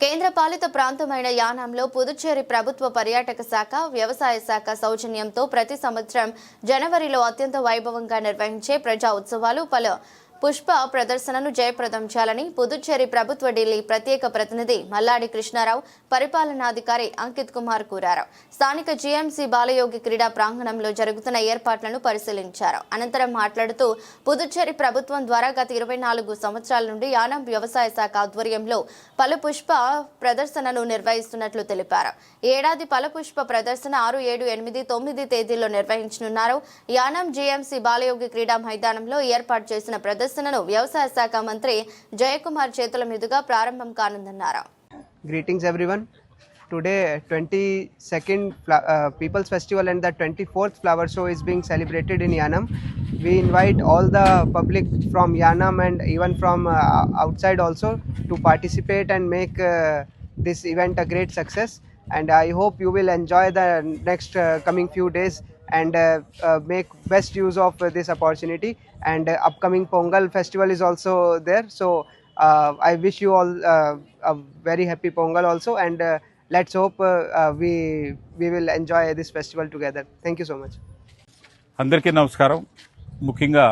కేంద్ర పాలిత ప్రాంతమైన యానాంలో పుదుచ్చేరి ప్రభుత్వ పర్యాటక శాఖ, వ్యవసాయ శాఖ సౌజన్యంతో ప్రతి సంవత్సరం జనవరిలో అత్యంత వైభవంగా నిర్వహించే ప్రజా ఉత్సవాలు పలు పుష్ప ప్రదర్శనను జయప్రదం చేయాలని పుదుచ్చేరి ప్రభుత్వ ఢిల్లీ ప్రత్యేక ప్రతినిధి మల్లాడి కృష్ణారావు, పరిపాలనాధికారి అంకిత్ కుమార్ కోరారు. స్థానిక జీఎంసీ బాలయోగి క్రీడా ప్రాంగణంలో జరుగుతున్న ఏర్పాట్లను పరిశీలించారు. అనంతరం మాట్లాడుతూ పుదుచ్చేరి ప్రభుత్వం ద్వారా గత 24 సంవత్సరాల నుండి యానాం వ్యవసాయ శాఖ ఆధ్వర్యంలో పలు పుష్ప ప్రదర్శనను నిర్వహిస్తున్నట్లు తెలిపారు. ఏడాది పలు పుష్ప ప్రదర్శన 6, 7, 8, 9 తేదీల్లో నిర్వహించనున్నారు. యానాం జీఎంసీ బాలయోగి క్రీడా మైదానంలో ఏర్పాటు చేసిన ప్రదర్శనను వ్యవసాయ శాఖ మంత్రి జయకుమార్ చేతుల మీదుగా ప్రారంభం కానుందన్నారు. Greetings everyone. Today 22nd People's Festival and the 24th Flower Show is being celebrated in Yanam. We invite all the public from Yanam and even from outside also to participate and make this event a great success. And I hope you will enjoy the next coming few days and make best use of this opportunity. And upcoming Pongal festival is also there, so I wish you all a very happy Pongal also, and let's hope we will enjoy this festival together. Thank you so much. అందరికీ నమస్కారం. ముఖ్యంగా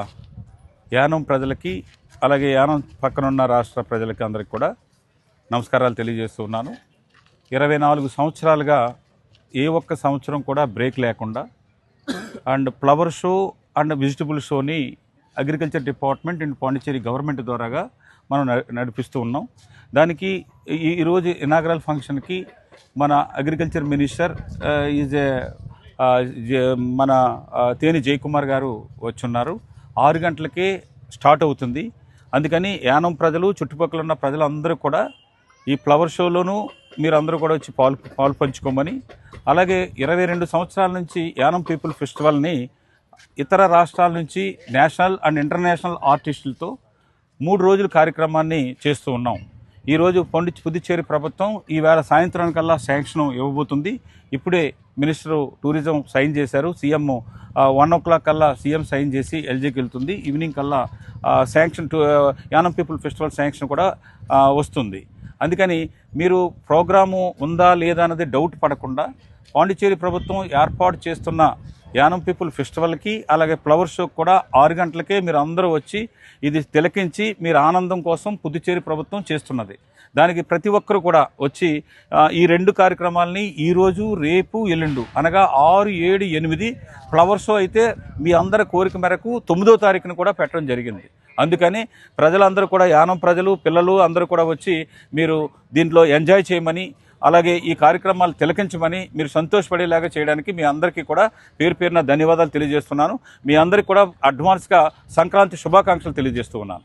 యానం ప్రజలకి అలాగే యానం పక్కన ఉన్న రాష్ట్ర ప్రజలకి అందరికీ కూడా నమస్కారాలు తెలియజేస్తున్నాను. 24 సంవత్సరాలుగా ఏ ఒక్క సంవత్సరం కూడా బ్రేక్ లేకుండా and flower show and vegetable షోని agriculture department and Pondicherry government ద్వారాగా మనం నడిపిస్తూ ఉన్నాం. దానికి ఈరోజు ఇనాగరల్ ఫంక్షన్కి మన అగ్రికల్చర్ మినిస్టర్ మన తేని జయకుమార్ గారు వచ్చున్నారు. 6 గంటలకే స్టార్ట్ అవుతుంది. అందుకని యానం ప్రజలు, చుట్టుపక్కల ఉన్న ప్రజలందరూ కూడా ఈ ఫ్లవర్ షోలోనూ మీరందరూ కూడా వచ్చి పాలు పంచుకోమని, అలాగే 22 సంవత్సరాల నుంచి యానం పీపుల్ ఫెస్టివల్ని ఇతర రాష్ట్రాల నుంచి నేషనల్ అండ్ ఇంటర్నేషనల్ ఆర్టిస్టులతో 3 రోజుల కార్యక్రమాన్ని చేస్తూ ఉన్నాం. ఈరోజు పుదుచ్చేరి ప్రభుత్వం ఈవేళ సాయంత్రానికల్లా శాంక్షన్ ఇవ్వబోతుంది. ఇప్పుడే మినిస్టర్ టూరిజం సైన్ చేశారు. సీఎం 1 o'clock కల్లా సీఎం సైన్ చేసి ఎల్జీకి వెళ్తుంది. ఈవినింగ్ కల్లా sanction Yanam people festival sanction కూడా వస్తుంది. అందుకని మీరు ప్రోగ్రాము ఉందా లేదా అన్నది డౌట్ పడకుండా పాండిచేరి ప్రభుత్వం ఏర్పాటు చేస్తున్న యానం పీపుల్ ఫెస్టివల్కి అలాగే ఫ్లవర్ షోకి కూడా 6 గంటలకే మీరు అందరూ వచ్చి ఇది తిలకించి మీరు ఆనందం కోసం పుదుచ్చేరి ప్రభుత్వం చేస్తున్నది. దానికి ప్రతి ఒక్కరు కూడా వచ్చి ఈ 2 కార్యక్రమాలని ఈరోజు, రేపు, ఎల్లుండు అనగా 6, 7, 8 ఫ్లవర్ షో అయితే మీ అందరి కోరిక మేరకు 9వ తారీఖున కూడా పెట్టడం జరిగింది. అందుకని ప్రజలందరూ కూడా యానం ప్రజలు, పిల్లలు అందరూ కూడా వచ్చి మీరు దీంట్లో ఎంజాయ్ చేయమని, అలాగే ఈ కార్యక్రమాలు తిలకించమని, మీరు సంతోషపడేలాగా చేయడానికి మీ అందరికీ కూడా పేరున ధన్యవాదాలు తెలియజేస్తున్నాను. మీ అందరికీ కూడా అడ్వాన్స్గా సంక్రాంతి శుభాకాంక్షలు తెలియజేస్తూ ఉన్నాను.